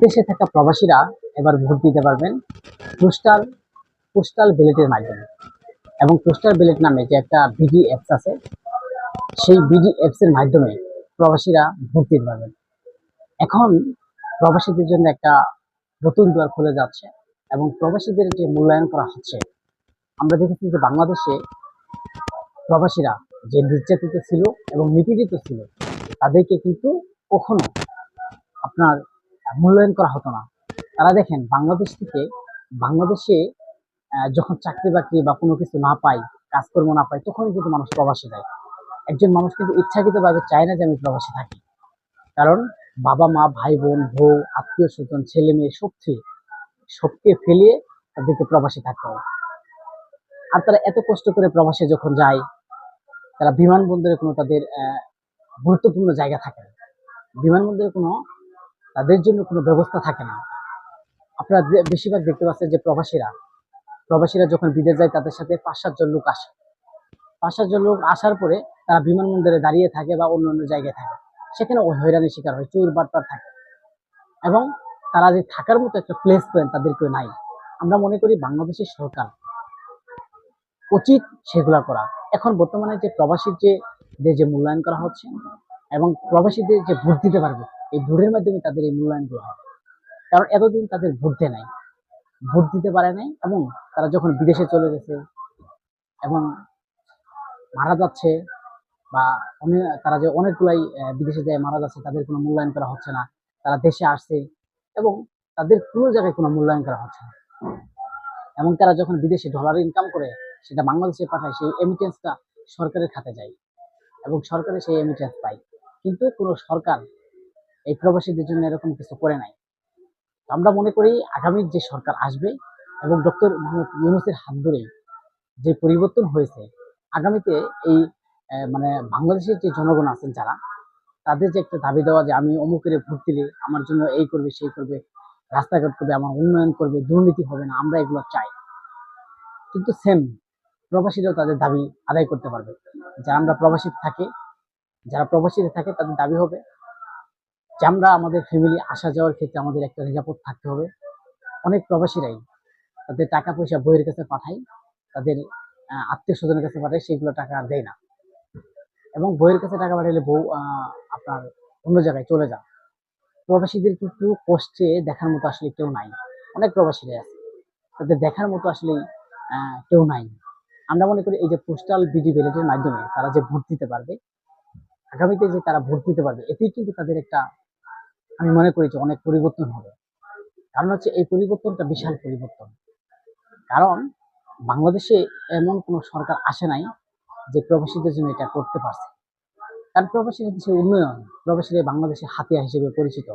দেশে থাকা প্রবাসীরা এবার ভোট দিতে পারবেন পোস্টাল পোস্টাল ব্যালটের মাধ্যমে। এবং পোস্টাল ব্যালট নামে যে একটা বিডি অ্যাপস আছে, সেই বিডি অ্যাপস এর মাধ্যমে প্রবাসীরা ভোট দিতে পারবেন। এখন প্রবাসীদের জন্য একটা নতুন দুয়ার খুলে যাচ্ছে এবং প্রবাসীদের যে মূল্যায়ন করা হচ্ছে। আমরা দেখেছি যে বাংলাদেশে প্রবাসীরা যে নির্যাতিত ছিল এবং নিপীড়িত ছিল, তাদেরকে কিন্তু কখনো আপনার মূল্যায়ন করা হতো না। তারা দেখেন বাংলাদেশে যখন চাকরি বাকরি বা কোনো কিছু না পায়, কাজকর্ম না পায়, তখনই কিন্তু মানুষ প্রবাসে যায়। একজন মানুষ কিন্তু ইচ্ছাকৃতভাবে চায় না যে আমি প্রবাসে থাকি। কারণ বাবা মা, ভাই বোন, বউ, আত্মীয় স্বজন, ছেলে মেয়ে সবকে ফেলিয়ে তাদেরকে প্রবাসে থাকতে হয়। আর তারা এত কষ্ট করে প্রবাসে যখন যায়, তারা বিমানবন্দরে কোনো তাদের গুরুত্বপূর্ণ জায়গা থাকে না। বিমানবন্দরে তাদের জন্য কোনো ব্যবস্থা থাকে না। আপনারা বেশিরভাগ দেখতে পাচ্ছেন যে প্রবাসীরা যখন বিদেশ যায়, তাদের সাথে ৫-৭ জন লোক আসে। ৫-৭ জন লোক আসার পরে তারা বিমানবন্দরে দাঁড়িয়ে থাকে বা অন্য জায়গায় থাকে। সেখানে হয়রানির শিকার হয়, চোর বাটপার থাকে এবং তারা যে থাকার মতো একটা প্লেস পয়েন্ট তাদের কেউ নাই। আমরা মনে করি বাংলাদেশের সরকার উচিত সেগুলা করা। এখন বর্তমানে যে প্রবাসীর যে মূল্যায়ন করা হচ্ছে এবং প্রবাসীদের যে ভোট দিতে পারবে, এই ভোটের মাধ্যমে তাদের এই মূল্যায়নগুলো হবে। কারণ এতদিন তাদের ভোট দিতে পারে নাই এবং তারা যখন বিদেশে চলে গেছে এবং মারা যাচ্ছে বা তারা যে অনেকগুলাই বিদেশে যায় মারা যাচ্ছে, তাদের কোনো মূল্যায়ন করা হচ্ছে না। তারা দেশে আসছে এবং তাদের কোনো জায়গায় কোনো মূল্যায়ন করা হচ্ছে না। এবং তারা যখন বিদেশে ডলার ইনকাম করে সেটা বাংলাদেশে পাঠায়, সেই এমিটেন্সটা সরকারের খাতে যায় এবং সরকারের সেই এমিটেন্স পায়। কিন্তু কোনো সরকার এই প্রবাসীদের জন্য এরকম কিছু করে নাই। আমরা মনে করি আগামী যে সরকার আসবে এবং ডক্টর মোহাম্মদ ইউনূসের হাত ধরেই যে পরিবর্তন হয়েছে, আগামীতে এই মানে বাংলাদেশের যে জনগণ আছেন যারা, তাদের যে একটা দাবি দেওয়া যে আমি অমুকের ভোট দিলে আমার জন্য এই করবে, সেই করবে, রাস্তাঘাট করবে, আমার উন্নয়ন করবে, দুর্নীতি হবে না, আমরা এগুলো চাই। কিন্তু সেম প্রবাসীরাও তাদের দাবি আদায় করতে পারবে। যারা প্রবাসীতে থাকে তাদের দাবি হবে যে আমরা আমাদের ফ্যামিলি আসা যাওয়ার ক্ষেত্রে আমাদের একটা নিরাপদ থাকতে হবে। অনেক প্রবাসীরাই তাদের টাকা পয়সা বইয়ের কাছে পাঠায়, তাদের আত্মীয় স্বজনের কাছে পাঠায়, সেগুলো টাকা আর দেয় না। এবং বইয়ের কাছে টাকা পাঠালে বউ আপনার অন্য জায়গায় চলে যায়। প্রবাসীদের কিন্তু কষ্টে দেখার মতো আসলে কেউ নাই। অনেক প্রবাসীরাই আছে, তাদের দেখার মতো আসলে কেউ নাই। আমরা মনে করি এই যে পোস্টাল বিডি ব্যালটের মাধ্যমে তারা যে ভোট দিতে পারবে, আগামীতে যে তারা ভোট দিতে পারবে, এতেই কিন্তু তাদের একটা, আমি মনে করি যে অনেক পরিবর্তন হবে। কারণ হচ্ছে এই পরিবর্তনটা বিশাল পরিবর্তন। কারণ বাংলাদেশে এমন কোনো সরকার আসে নাই যে প্রবাসীদের জন্য এটা করতে পারছে। কারণ প্রবাসীরা দেশের উন্নয়ন, প্রবাসীরা বাংলাদেশের হাতিয়ার হিসেবে পরিচিত।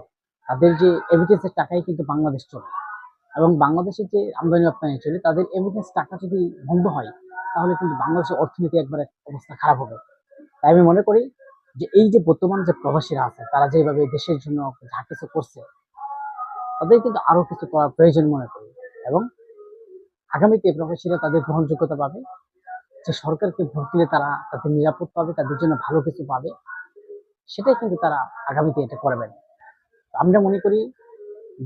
তাদের যে এমিটেন্সের টাকাই কিন্তু বাংলাদেশ চলে এবং বাংলাদেশের যে আমদানি রপ্তানি চলে, তাদের এমিটেন্স টাকা যদি বন্ধ হয়, তাহলে কিন্তু বাংলাদেশের অর্থনীতি একবারে অবস্থা খারাপ হবে। তাই আমি মনে করি যে এই যে বর্তমান যে প্রবাসীরা আছে, তারা যেভাবে দেশের জন্য যা কিছু করছে, তাদের কিন্তু আরো কিছু করার প্রয়োজন মনে করি। এবং আগামীতে প্রবাসীরা তাদের গ্রহণযোগ্যতা পাবে, যে সরকারকে ভোট দিলে তারা তাদের নিরাপদ পাবে, তাদের জন্য ভালো কিছু পাবে, সেটাই কিন্তু তারা আগামীতে এটা করবেন। আমরা মনে করি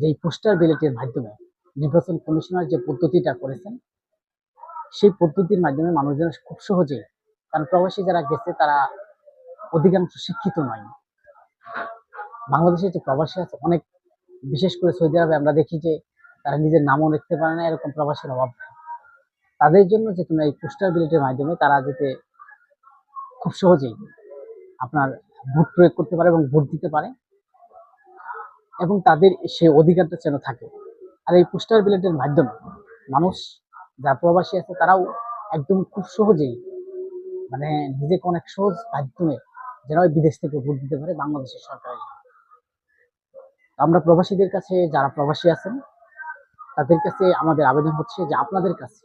যে এই পোস্টাল ব্যালটের মাধ্যমে নির্বাচন কমিশনার যে পদ্ধতিটা করেছেন, সেই পদ্ধতির মাধ্যমে মানুষজন খুব সহজে, কারণ প্রবাসী যারা গেছে তারা অধিকাংশ শিক্ষিত নয়। বাংলাদেশের যে প্রবাসী আছে অনেক, বিশেষ করে সৌদি আরবে আমরা দেখি যে তারা নিজের নামও লিখতে পারে না, এরকম প্রবাসীর অভাব নেই। তাদের জন্য যে তোমরা এই পোস্টাল ব্যালটের মাধ্যমে তারা যাতে খুব সহজেই আপনার ভোট প্রয়োগ করতে পারে এবং ভোট দিতে পারে এবং তাদের সে অধিকারটা যেন থাকে। আর এই পোস্টাল ব্যালটের মাধ্যমে মানুষ যারা প্রবাসী আছে তারাও একদম খুব সহজেই, মানে নিজেকে অনেক সহজ মাধ্যমে যেন বিদেশ থেকে ভোট দিতে পারে বাংলাদেশের সরকারের। আমরা প্রবাসীদের কাছে, যারা প্রবাসী আছেন তাদের কাছে আমাদের আবেদন হচ্ছে যে আপনাদের কাছে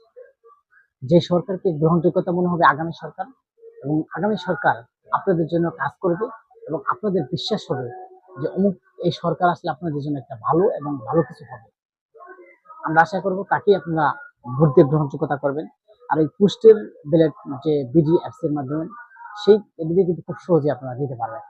যে সরকারকে গ্রহণযোগ্যতা মনে হবে আগামী সরকার, এবং আগামী সরকার আপনাদের জন্য কাজ করবে এবং আপনাদের বিশ্বাস হবে যে অমুক এই সরকার আসলে আপনাদের জন্য একটা ভালো এবং ভালো কিছু হবে, আমরা আশা করব তাকেই আপনারা ভোট দিয়ে গ্রহণযোগ্যতা করবেন। আর এই পোস্টের ব্যালট যে বিডি অ্যাপস এর মাধ্যমে, সেই এদিকে কিন্তু খুব সহজে আপনারা দিতে পারবেন।